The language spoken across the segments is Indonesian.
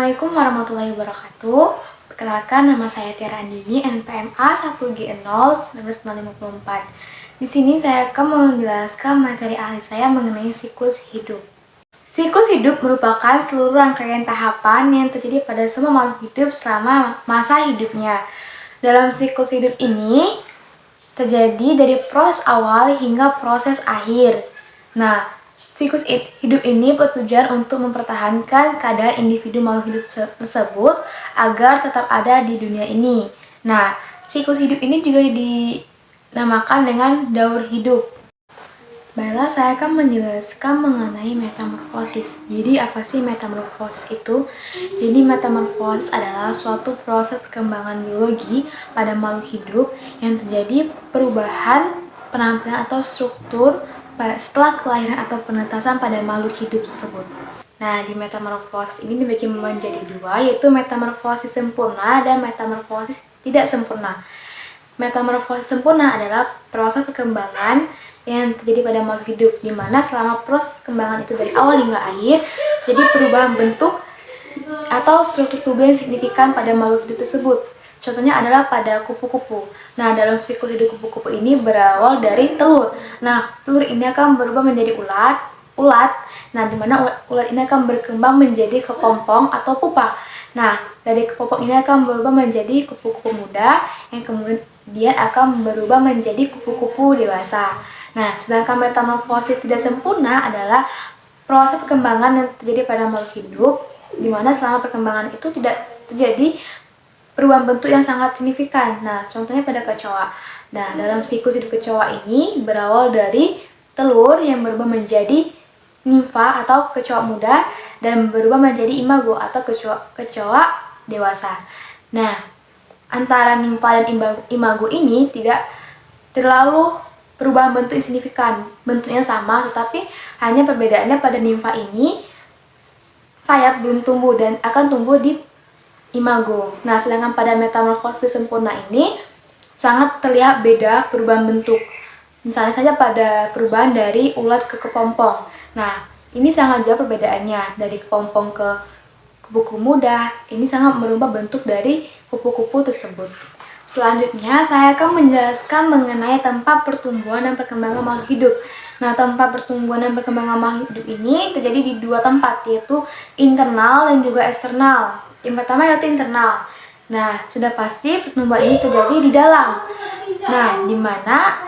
Assalamualaikum warahmatullahi wabarakatuh. Perkenalkan, nama saya Tiara Andini, NPM A1G01954. Di sini saya akan menjelaskan materi ahli saya mengenai siklus hidup. Siklus hidup merupakan seluruh rangkaian tahapan yang terjadi pada semua makhluk hidup selama masa hidupnya. Dalam siklus hidup ini terjadi dari proses awal hingga proses akhir. Nah, siklus hidup ini bertujuan untuk mempertahankan keadaan individu makhluk hidup tersebut agar tetap ada di dunia ini. Nah, siklus hidup ini juga dinamakan dengan daur hidup. Baiklah, saya akan menjelaskan mengenai metamorfosis. Jadi, apa sih metamorfosis itu? Jadi, metamorfosis adalah suatu proses perkembangan biologi pada makhluk hidup yang terjadi perubahan penampilan atau struktur setelah kelahiran atau penetasan pada makhluk hidup tersebut. Nah, di metamorfosis ini dibagi menjadi dua, yaitu metamorfosis sempurna dan metamorfosis tidak sempurna. Metamorfosis sempurna adalah proses perkembangan yang terjadi pada makhluk hidup, di mana selama proses perkembangan itu dari awal hingga akhir, jadi perubahan bentuk atau struktur tubuh yang signifikan pada makhluk hidup tersebut. Contohnya adalah pada kupu-kupu. Nah, dalam siklus hidup kupu-kupu ini berawal dari telur. Nah, telur ini akan berubah menjadi ulat. Nah, di mana ulat ini akan berkembang menjadi kepompong atau pupa. Nah, dari kepompong ini akan berubah menjadi kupu-kupu muda yang kemudian akan berubah menjadi kupu-kupu dewasa. Nah, sedangkan metamorfosis tidak sempurna adalah proses perkembangan yang terjadi pada makhluk hidup, di mana selama perkembangan itu tidak terjadi perubahan bentuk yang sangat signifikan. Nah, contohnya pada kecoa. Nah, dalam siklus hidup kecoa ini berawal dari telur yang berubah menjadi nimfa atau kecoa muda dan berubah menjadi imago atau kecoa dewasa. Nah, antara nimfa dan imago ini tidak terlalu perubahan bentuk yang signifikan. Bentuknya sama, tetapi hanya perbedaannya pada nimfa ini sayap belum tumbuh dan akan tumbuh di imago. Nah, sedangkan pada metamorfosis sempurna ini sangat terlihat beda perubahan bentuk. Misalnya saja pada perubahan dari ulat ke kepompong. Nah, ini sangat jauh perbedaannya. Dari kepompong ke kupu-kupu muda, ini sangat merubah bentuk dari kupu-kupu tersebut. Selanjutnya, saya akan menjelaskan mengenai tempat pertumbuhan dan perkembangan makhluk hidup. Nah, tempat pertumbuhan dan perkembangan makhluk hidup ini terjadi di dua tempat, yaitu internal dan juga eksternal. Yang pertama yaitu internal. Nah, sudah pasti pertumbuhan ini terjadi di dalam. Nah, di mana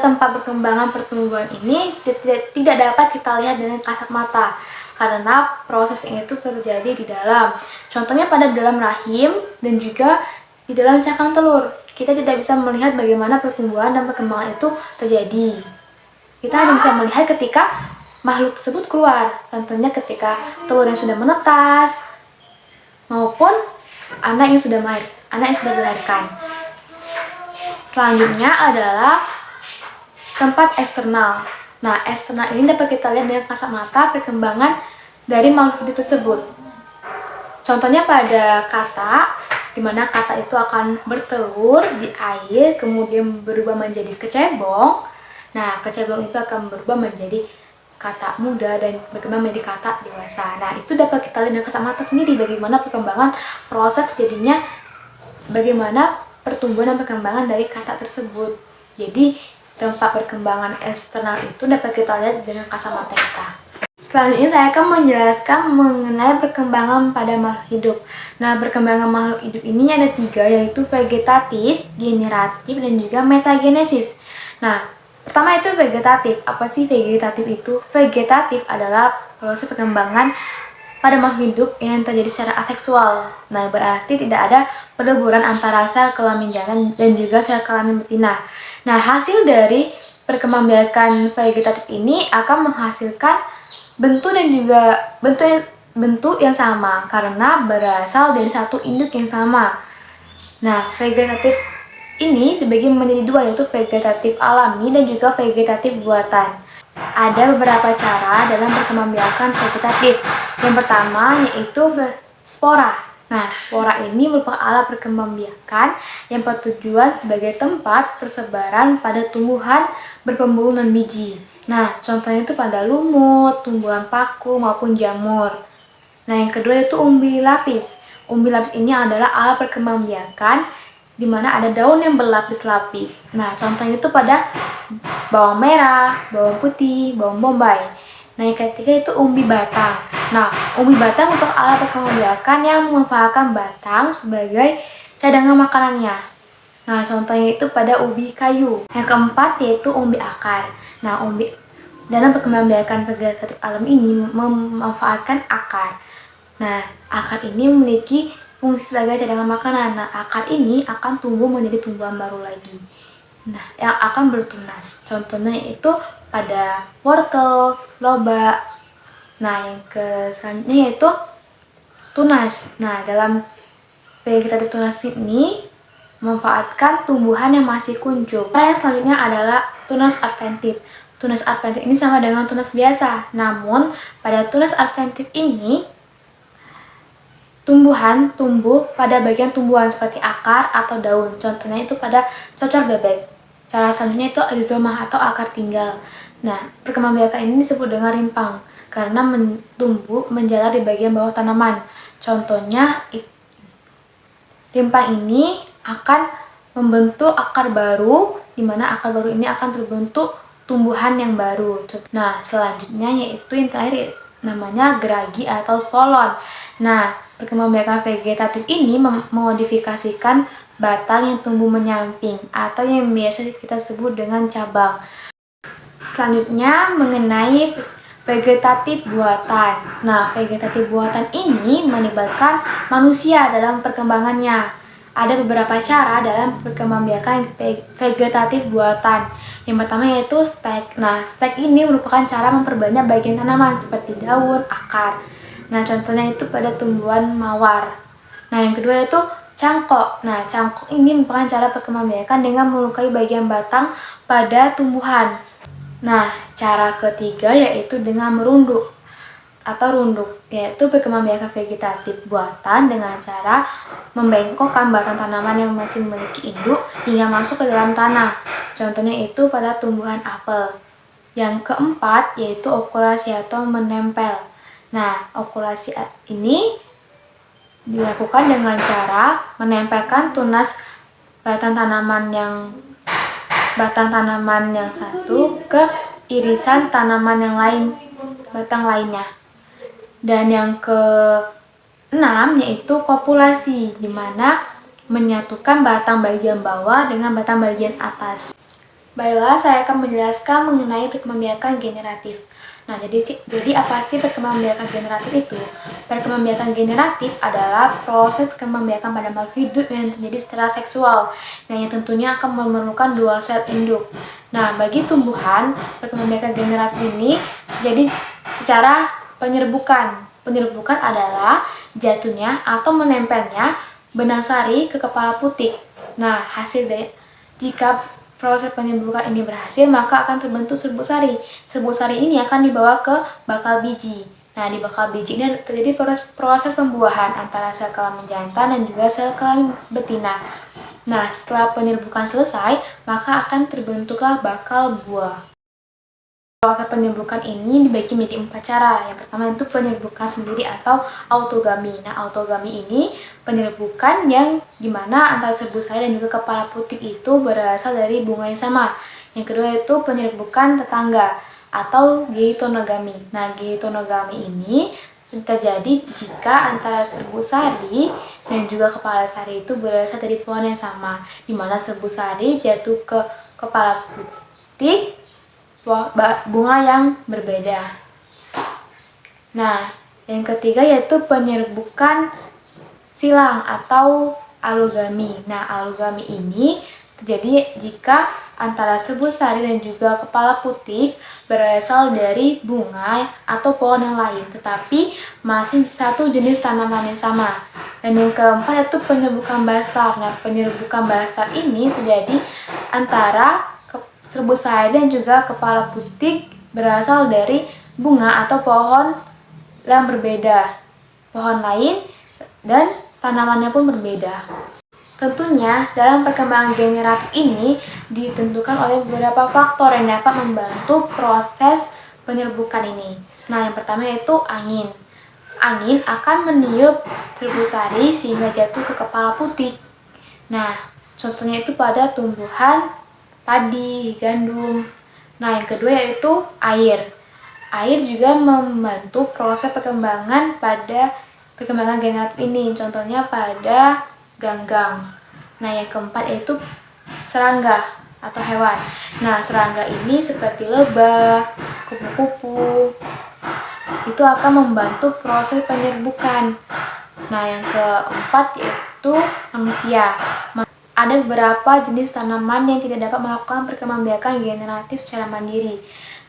tempat perkembangan pertumbuhan ini tidak dapat kita lihat dengan kasat mata, karena proses itu terjadi di dalam. Contohnya pada dalam rahim dan juga di dalam cangkang telur. Kita tidak bisa melihat bagaimana pertumbuhan dan perkembangan itu terjadi. Kita hanya bisa melihat ketika makhluk tersebut keluar. Contohnya ketika telur yang sudah menetas maupun anak yang sudah dilahirkan. Selanjutnya adalah tempat eksternal. Nah, eksternal ini dapat kita lihat dengan kasat mata perkembangan dari makhluk hidup tersebut. Contohnya pada katak, di mana katak itu akan bertelur di air, kemudian berubah menjadi kecebong. Nah, kecebong itu akan berubah menjadi katak muda dan berkembang menjadi katak dewasa. Nah, itu dapat kita lihat dengan kasat mata sendiri bagaimana perkembangan proses jadinya, bagaimana pertumbuhan dan perkembangan dari katak tersebut. Jadi, tempat perkembangan eksternal itu dapat kita lihat dengan kasat mata kita. Selanjutnya saya akan menjelaskan mengenai perkembangan pada makhluk hidup. Nah, perkembangan makhluk hidup ini ada tiga, yaitu vegetatif, generatif, dan juga metagenesis. Nah, pertama itu vegetatif. Apa sih vegetatif itu? Vegetatif adalah proses perkembangan pada makhluk hidup yang terjadi secara aseksual. Nah, berarti tidak ada peleburan antara sel kelamin jantan dan juga sel kelamin betina. Nah, hasil dari perkembangbiakan vegetatif ini akan menghasilkan bentuk yang sama karena berasal dari satu induk yang sama. Nah, vegetatif ini dibagi menjadi dua, yaitu vegetatif alami dan juga vegetatif buatan. Ada beberapa cara dalam perkembangbiakan vegetatif. Yang pertama yaitu spora. Nah, spora ini merupakan alat perkembangbiakan yang bertujuan sebagai tempat persebaran pada tumbuhan berpembuluh non-biji. Nah, contohnya itu pada lumut, tumbuhan paku, maupun jamur. Nah, yang kedua itu umbi lapis. Umbi lapis ini adalah alat perkembangbiakan di mana ada daun yang berlapis-lapis. Nah, contohnya itu pada bawang merah, bawang putih, bawang bombay. Nah, yang ketiga itu umbi batang. Nah, umbi batang untuk alat perkembangbiakan yang memanfaatkan batang sebagai cadangan makanannya. Nah, contohnya itu pada ubi kayu. Yang keempat yaitu umbi akar. Nah, dalam perkembangbiakan vegetatif alam ini memanfaatkan akar. Nah, akar ini memiliki fungsi sebagai cadangan makanan. Nah, akar ini akan tumbuh menjadi tumbuhan baru lagi. Nah, yang akan bertunas. Contohnya itu pada wortel, loba. Nah, yang selanjutnya yaitu tunas. Nah, dalam vegetatif tunas ini memanfaatkan tumbuhan yang masih kuncup. Nah, yang selanjutnya adalah tunas adventif. Tunas adventif ini sama dengan tunas biasa. Namun, pada tunas adventif ini tumbuhan tumbuh pada bagian tumbuhan seperti akar atau daun. Contohnya itu pada cocor bebek. Cara selanjutnya itu rizoma atau akar tinggal. Nah, perkembangbiakan ini disebut dengan rimpang karena tumbuh menjalar di bagian bawah tanaman. Contohnya, rimpang ini akan membentuk akar baru, di mana akar baru ini akan terbentuk tumbuhan yang baru. Nah, selanjutnya yaitu yang terakhir namanya geragi atau stolon. Nah, perkembangbiakan vegetatif ini memodifikasikan batang yang tumbuh menyamping atau yang biasa kita sebut dengan cabang. Selanjutnya mengenai vegetatif buatan. Nah, vegetatif buatan ini melibatkan manusia dalam perkembangannya. Ada beberapa cara dalam perkembangbiakan vegetatif buatan. Yang pertama yaitu stek. Nah, stek ini merupakan cara memperbanyak bagian tanaman seperti daun, akar. Nah, contohnya itu pada tumbuhan mawar. Nah, yang kedua itu cangkok. Nah, cangkok ini merupakan cara perkembangbiakan dengan melukai bagian batang pada tumbuhan. Nah, cara ketiga yaitu dengan merunduk atau runduk, yaitu perkembangbiakan vegetatif buatan dengan cara membengkokkan batang tanaman yang masih memiliki induk hingga masuk ke dalam tanah. Contohnya itu pada tumbuhan apel. Yang keempat yaitu okulasi atau menempel. Nah, okulasi ini dilakukan dengan cara menempelkan tunas batang tanaman yang satu ke irisan tanaman yang lain, batang lainnya. Dan yang keenam yaitu kopulasi, di mana menyatukan batang bagian bawah dengan batang bagian atas. Baiklah, saya akan menjelaskan mengenai perkembangbiakan generatif. Nah, jadi apa sih perkembangbiakan generatif itu? Perkembangbiakan generatif adalah proses perkembangbiakan pada makhluk hidup yang terjadi secara seksual, yang tentunya akan memerlukan dua sel induk. Nah, bagi tumbuhan, perkembangbiakan generatif ini jadi secara penyerbukan. Penyerbukan adalah jatuhnya atau menempelnya benang sari ke kepala putik. Nah, jika proses penyerbukan ini berhasil, maka akan terbentuk serbuk sari. Serbuk sari ini akan dibawa ke bakal biji. Nah, di bakal biji ini terjadi proses pembuahan antara sel kelamin jantan dan juga sel kelamin betina. Nah, setelah penyerbukan selesai, maka akan terbentuklah bakal buah. Proses penyerbukan ini dibagi menjadi 4 cara. Yang pertama itu penyerbukan sendiri atau autogami. Nah, autogami ini penyerbukan yang dimana antara serbuk sari dan juga kepala putik itu berasal dari bunga yang sama. Yang kedua itu penyerbukan tetangga atau geitonogami. Nah, geitonogami ini terjadi jika antara serbuk sari dan juga kepala sari itu berasal dari pohon yang sama, dimana serbuk sari jatuh ke kepala putik bunga yang berbeda. Nah, yang ketiga yaitu penyerbukan silang atau alogami. Nah, alogami ini terjadi jika antara serbuk sari dan juga kepala putik berasal dari bunga atau pohon yang lain, tetapi masih satu jenis tanaman yang sama. Dan yang keempat yaitu penyerbukan bastar. Nah, penyerbukan bastar ini terjadi antara serbuk sari dan juga kepala putik berasal dari bunga atau pohon yang berbeda, pohon lain, dan tanamannya pun berbeda. Tentunya dalam perkembangan generatif ini ditentukan oleh beberapa faktor yang dapat membantu proses penyerbukan ini. Nah, yang pertama yaitu angin. angin akan meniup terumbu sari sehingga jatuh ke kepala putik. Nah, contohnya itu pada tumbuhan padi, gandum. Nah, yang kedua yaitu air. Air juga membantu proses perkembangan generatif ini, contohnya pada ganggang. Nah, yang keempat yaitu serangga atau hewan. Nah, serangga ini seperti lebah, kupu-kupu, itu akan membantu proses penyerbukan. Nah, yang keempat yaitu manusia. Ada beberapa jenis tanaman yang tidak dapat melakukan perkembangbiakan generatif secara mandiri.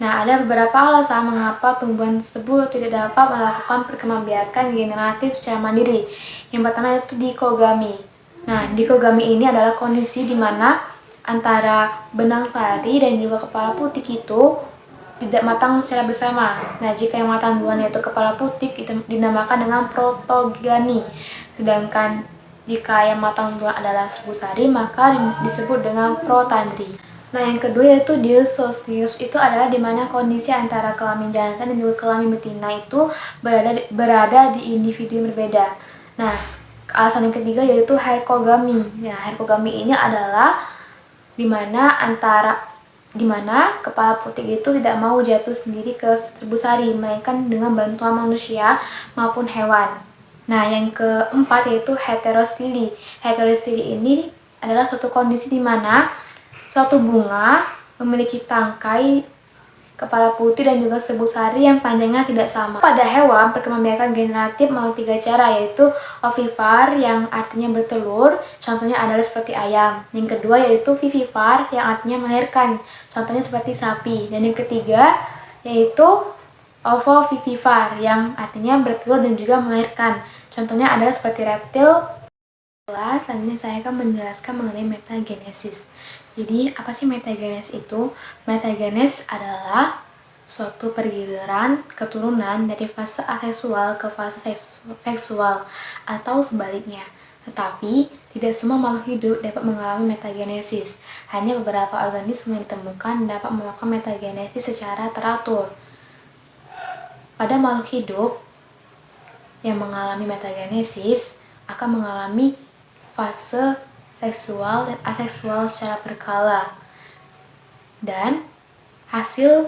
Nah, ada beberapa alasan mengapa tumbuhan tersebut tidak dapat melakukan perkembangbiakan generatif secara mandiri. Yang pertama itu dikogami. Nah, dikogami ini adalah kondisi di mana antara benang pari dan juga kepala putik itu tidak matang secara bersama. Nah, jika yang matang duluan yaitu kepala putik itu dinamakan dengan protogami. Sedangkan jika yang matang duluan adalah serbu sari maka disebut dengan protandri. Nah, yang kedua yaitu dioisos. Dioisos itu adalah di mana kondisi antara kelamin jantan dan juga kelamin betina itu berada di individu yang berbeda. Nah, alasan yang ketiga yaitu herkogami. Nah, herkogami ini adalah di mana kepala putik itu tidak mau jatuh sendiri ke terumbu sari, melainkan dengan bantuan manusia maupun hewan. Nah, yang keempat yaitu heterostili. Heterostili ini adalah suatu kondisi di mana suatu bunga memiliki tangkai, kepala putih dan juga serbu sari yang panjangnya tidak sama. Pada hewan, perkembangbiakan generatif melalui 3 cara, yaitu ovipar yang artinya bertelur, contohnya adalah seperti ayam. Yang kedua yaitu vivipar yang artinya melahirkan, contohnya seperti sapi. Dan yang ketiga yaitu ovovivipar yang artinya bertelur dan juga melahirkan, contohnya adalah seperti reptil. Selanjutnya saya akan menjelaskan mengenai metagenesis. Jadi, apa sih metagenesis itu? Metagenesis adalah suatu pergiliran keturunan dari fase aseksual ke fase seksual atau sebaliknya. Tetapi, tidak semua makhluk hidup dapat mengalami metagenesis. Hanya beberapa organisme yang ditemukan dapat melakukan metagenesis secara teratur. Pada makhluk hidup yang mengalami metagenesis akan mengalami fase seksual dan aseksual secara berkala, dan hasil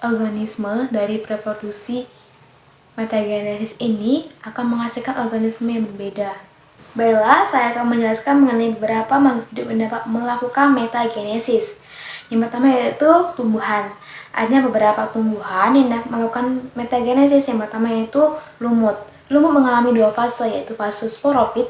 organisme dari reproduksi metagenesis ini akan menghasilkan organisme yang berbeda. Baiklah, saya akan menjelaskan mengenai beberapa makhluk hidup yang dapat melakukan metagenesis. Yang pertama yaitu tumbuhan. Ada beberapa tumbuhan yang dapat melakukan metagenesis. Yang pertama yaitu lumut. Lumut mengalami 2 fase, yaitu fase sporopit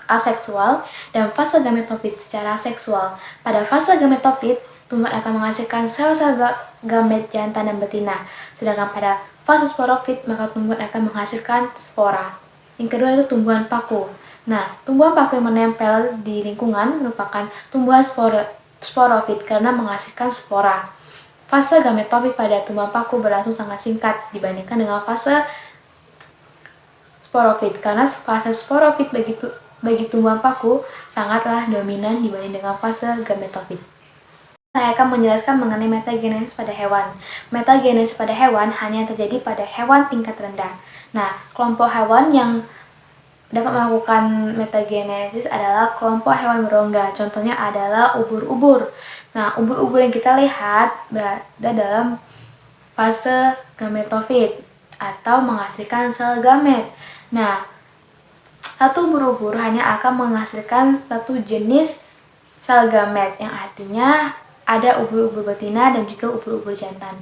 aseksual dan fase gametofit secara seksual. Pada fase gametofit, tumbuhan akan menghasilkan sel-sel gamet jantan dan betina. Sedangkan pada fase sporopit, maka tumbuhan akan menghasilkan spora. Yang kedua itu tumbuhan paku. Nah, tumbuhan paku yang menempel di lingkungan merupakan tumbuhan sporopit karena menghasilkan spora. Fase gametofit pada tumbuhan paku berlangsung sangat singkat dibandingkan dengan fase sporofit, karena fase sporofit bagi tumbuhan paku sangatlah dominan dibanding dengan fase gametofit. Saya akan menjelaskan mengenai metagenesis pada hewan. Metagenesis pada hewan hanya terjadi pada hewan tingkat rendah. Nah, kelompok hewan yang dapat melakukan metagenesis adalah kelompok hewan berongga. Contohnya adalah ubur-ubur. Nah, ubur-ubur yang kita lihat berada dalam fase gametofit atau menghasilkan sel gamet. Nah, satu ubur-ubur hanya akan menghasilkan satu jenis sel gamet, yang artinya ada ubur-ubur betina dan juga ubur-ubur jantan.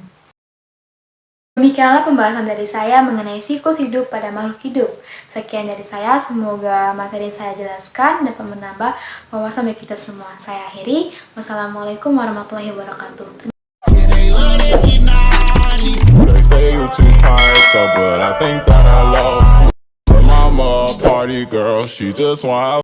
Demikianlah pembahasan dari saya mengenai siklus hidup pada makhluk hidup. Sekian dari saya, semoga materi yang saya jelaskan dapat menambah wawasan bagi kita semua. Saya akhiri. Wassalamualaikum warahmatullahi wabarakatuh. They say you too tired, but I think that I lost you. Her mama a party girl, she just want